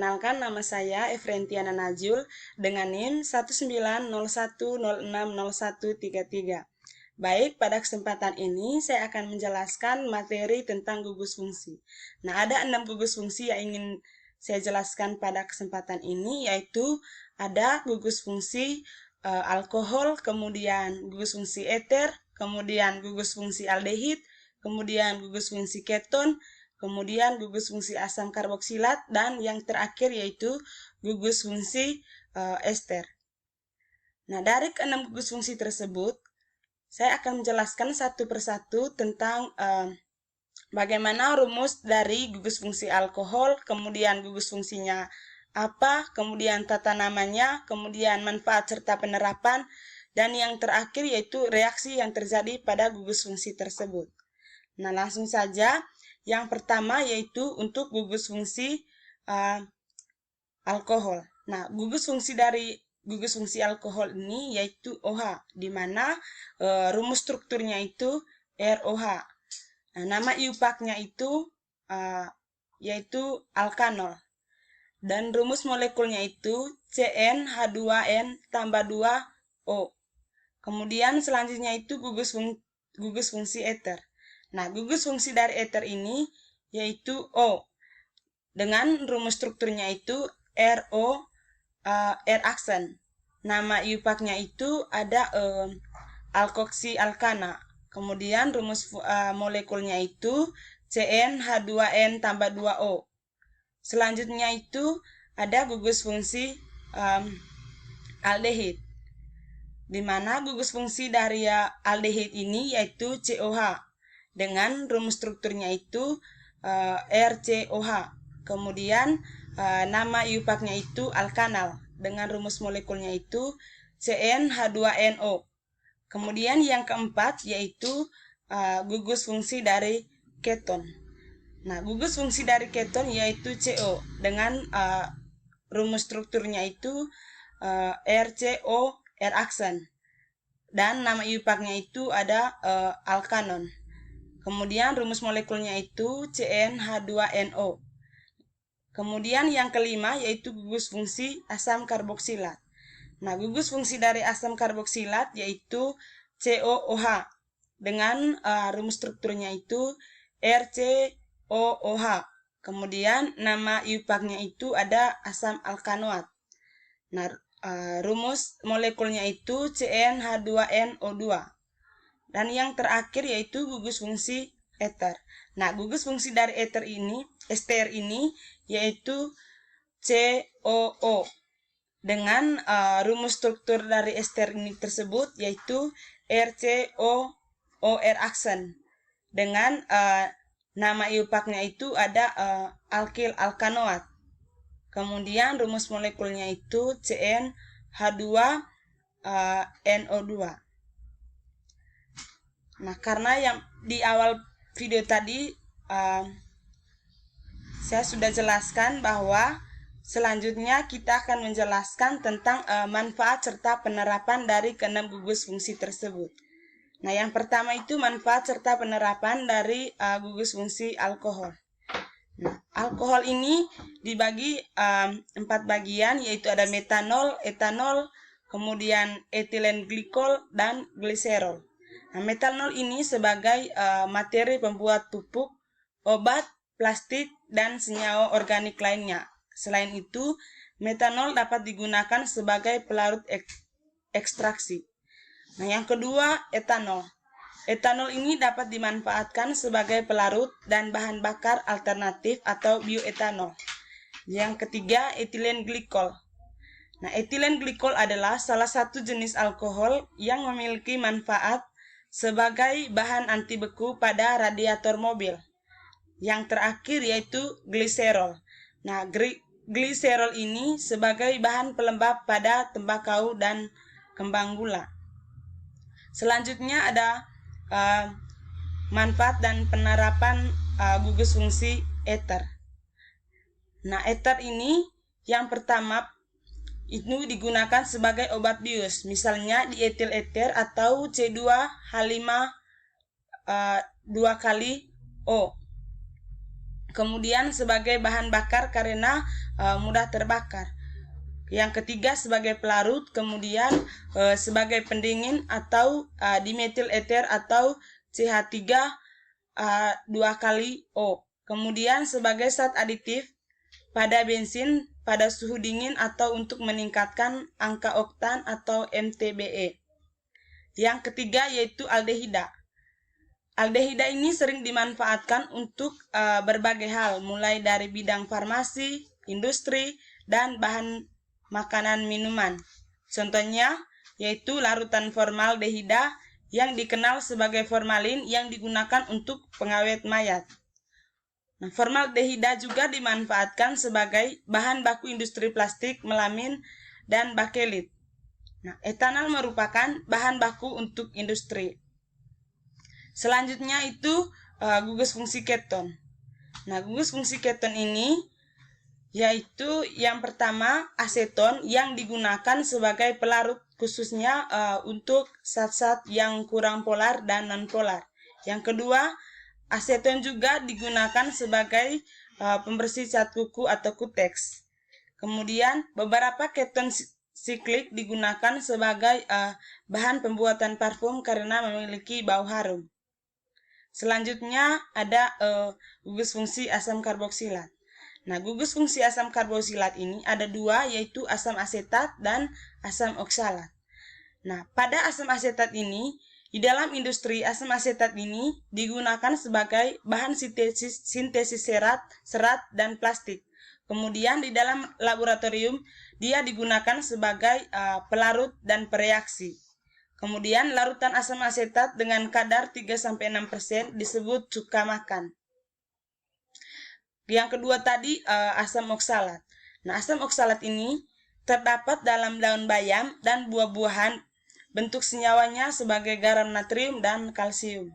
Perkenalkan, nama saya Efrentiana Najul dengan NIM 19010600133. Baik, pada kesempatan ini saya akan menjelaskan materi tentang gugus fungsi. Nah, ada 6 gugus fungsi yang ingin saya jelaskan pada kesempatan ini, yaitu ada gugus fungsi alkohol, kemudian gugus fungsi eter, kemudian gugus fungsi aldehid, kemudian gugus fungsi keton, kemudian gugus fungsi asam karboksilat, dan yang terakhir yaitu gugus fungsi ester. Nah, dari ke-6 gugus fungsi tersebut, saya akan menjelaskan satu persatu tentang bagaimana rumus dari gugus fungsi alkohol, kemudian gugus fungsinya apa, kemudian tata namanya, kemudian manfaat serta penerapan, dan yang terakhir yaitu reaksi yang terjadi pada gugus fungsi tersebut. Nah, langsung saja. Yang pertama yaitu untuk gugus fungsi alkohol. Nah, gugus fungsi dari gugus fungsi alkohol ini yaitu OH, di mana rumus strukturnya itu ROH. Nah, nama IUPAC-nya itu yaitu alkanol. Dan rumus molekulnya itu CnH2n tambah 2O. Kemudian selanjutnya itu gugus fungsi eter. Nah, gugus fungsi dari eter ini yaitu O. Dengan rumus strukturnya itu RO, R-aksen. Nama IUPAC-nya itu ada alkoksi alkana. Kemudian rumus molekulnya itu CnH2n tambah 2O. Selanjutnya itu ada gugus fungsi aldehid, di mana gugus fungsi dari aldehid ini yaitu COH. Dengan rumus strukturnya itu RCOH. Kemudian nama IUPAC-nya itu alkanal. Dengan rumus molekulnya itu CnH2NO. Kemudian yang keempat yaitu gugus fungsi dari keton. Nah, gugus fungsi dari keton yaitu CO. Dengan rumus strukturnya itu RCO, R-aksen. Dan nama IUPAC-nya itu ada alkanon. Kemudian rumus molekulnya itu CnH2NO. Kemudian yang kelima yaitu gugus fungsi asam karboksilat. Nah, gugus fungsi dari asam karboksilat yaitu COOH. Dengan rumus strukturnya itu RCOOH. Kemudian nama IUPAC-nya itu ada asam alkanoat. Nah, rumus molekulnya itu CnH2NO2. Dan yang terakhir yaitu gugus fungsi eter. Nah, gugus fungsi dari ester ini yaitu COO. Dengan rumus struktur dari ester ini tersebut yaitu RCOOR aksen. Dengan nama IUPAC-nya itu ada alkil alkanoat. Kemudian rumus molekulnya itu CnH2NO2. Nah, karena yang di awal video tadi saya sudah jelaskan bahwa selanjutnya kita akan menjelaskan tentang manfaat serta penerapan dari ke-6 gugus fungsi tersebut. Nah, yang pertama itu manfaat serta penerapan dari gugus fungsi alkohol. Nah, alkohol ini dibagi 4 bagian, yaitu ada metanol, etanol, kemudian etilen glikol, dan gliserol. Nah, metanol ini sebagai materi pembuat pupuk, obat, plastik, dan senyawa organik lainnya. Selain itu, metanol dapat digunakan sebagai pelarut ekstraksi. Nah, yang kedua, etanol. Etanol ini dapat dimanfaatkan sebagai pelarut dan bahan bakar alternatif atau bioetanol. Yang ketiga, etilen glikol. Nah, etilen glikol adalah salah satu jenis alkohol yang memiliki manfaat sebagai bahan anti beku pada radiator mobil. Yang terakhir yaitu gliserol. Nah, gliserol ini sebagai bahan pelembab pada tembakau dan kembang gula. Selanjutnya ada manfaat dan penerapan gugus fungsi eter. Nah, eter ini yang pertama itu digunakan sebagai obat bius, misalnya dietil eter atau C2H5 2 kali O. Kemudian sebagai bahan bakar karena mudah terbakar. Yang ketiga sebagai pelarut, kemudian sebagai pendingin atau dimetil ether atau CH3 2 kali O. Kemudian sebagai zat aditif pada bensin pada suhu dingin atau untuk meningkatkan angka oktan atau MTBE. Yang ketiga yaitu aldehida. Aldehida ini sering dimanfaatkan untuk berbagai hal, mulai dari bidang farmasi, industri, dan bahan makanan minuman. Contohnya yaitu larutan formaldehida yang dikenal sebagai formalin yang digunakan untuk pengawet mayat. Nah, formaldehida juga dimanfaatkan sebagai bahan baku industri plastik, melamin, dan bakelit. Nah, etanol merupakan bahan baku untuk industri. Selanjutnya itu gugus fungsi keton. Nah, gugus fungsi keton ini yaitu yang pertama aseton yang digunakan sebagai pelarut khususnya untuk zat-zat yang kurang polar dan non-polar. Yang kedua, aseton juga digunakan sebagai pembersih cat kuku atau kuteks. Kemudian beberapa keton siklik digunakan sebagai bahan pembuatan parfum karena memiliki bau harum. Selanjutnya ada gugus fungsi asam karboksilat. Nah, gugus fungsi asam karboksilat ini ada dua, yaitu asam asetat dan asam oksalat. Nah, pada asam asetat ini, di dalam industri asam asetat ini digunakan sebagai bahan sintesis serat dan plastik. Kemudian di dalam laboratorium dia digunakan sebagai pelarut dan pereaksi. Kemudian larutan asam asetat dengan kadar 3-6% disebut cuka makan. Yang kedua tadi asam oksalat. Nah, asam oksalat ini terdapat dalam daun bayam dan buah-buahan. Bentuk senyawanya sebagai garam natrium dan kalsium.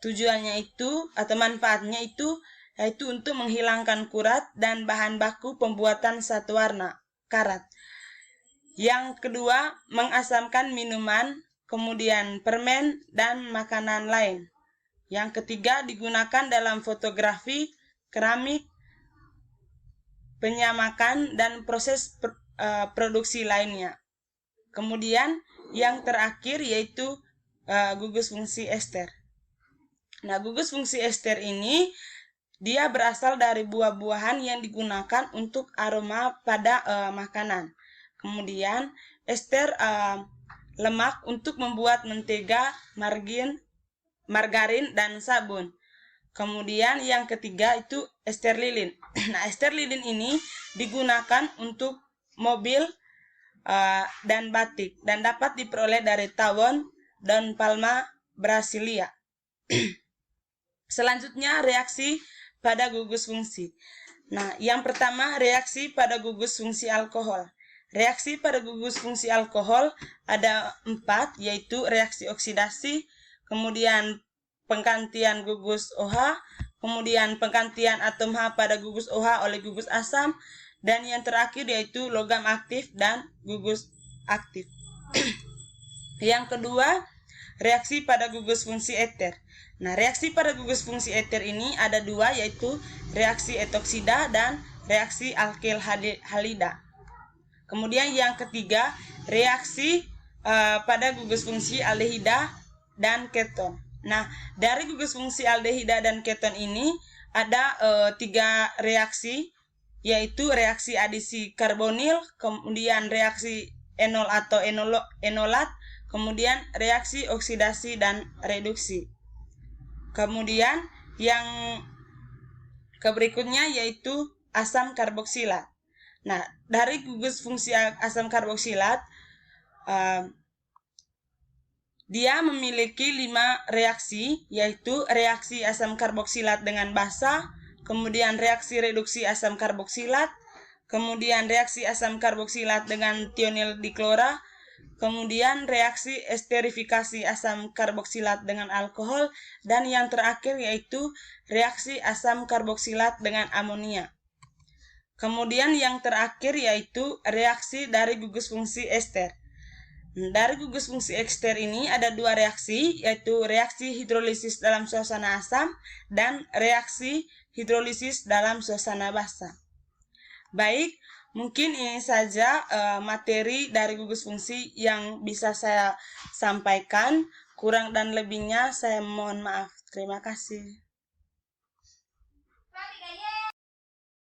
Tujuannya itu atau manfaatnya itu yaitu untuk menghilangkan kurat dan bahan baku pembuatan satu warna, karat. Yang kedua, mengasamkan minuman, kemudian permen dan makanan lain. Yang ketiga, digunakan dalam fotografi, keramik, penyamakan, dan proses produksi lainnya. Kemudian yang terakhir yaitu gugus fungsi ester. Nah, gugus fungsi ester ini dia berasal dari buah-buahan yang digunakan untuk aroma pada makanan. Kemudian ester lemak untuk membuat mentega, margarin, dan sabun. Kemudian yang ketiga itu ester lilin. Nah, ester lilin ini digunakan untuk mobil dan batik dan dapat diperoleh dari tawon dan palma brasilia. Selanjutnya reaksi pada gugus fungsi. Nah, yang pertama reaksi pada gugus fungsi alkohol. Reaksi pada gugus fungsi alkohol ada 4, yaitu reaksi oksidasi, kemudian penggantian gugus OH, kemudian penggantian atom H pada gugus OH oleh gugus asam, dan yang terakhir yaitu logam aktif dan gugus aktif. Yang kedua, reaksi pada gugus fungsi eter. Nah, reaksi pada gugus fungsi eter ini ada 2, yaitu reaksi etoksida dan reaksi alkil halida. Kemudian yang ketiga, reaksi pada gugus fungsi aldehida dan keton. Nah, dari gugus fungsi aldehida dan keton ini ada 3 reaksi, yaitu reaksi adisi karbonil, kemudian reaksi enol atau enolat, kemudian reaksi oksidasi dan reduksi. Kemudian yang berikutnya yaitu asam karboksilat. Nah, dari gugus fungsi asam karboksilat dia memiliki 5 reaksi, yaitu reaksi asam karboksilat dengan basa, kemudian reaksi reduksi asam karboksilat, kemudian reaksi asam karboksilat dengan tionil diklora, kemudian reaksi esterifikasi asam karboksilat dengan alkohol, dan yang terakhir yaitu reaksi asam karboksilat dengan amonia. Kemudian yang terakhir yaitu reaksi dari gugus fungsi ester. Dari gugus fungsi ekster ini ada dua reaksi, yaitu reaksi hidrolisis dalam suasana asam dan reaksi hidrolisis dalam suasana basa. Baik, mungkin ini saja materi dari gugus fungsi yang bisa saya sampaikan. Kurang dan lebihnya saya mohon maaf. Terima kasih.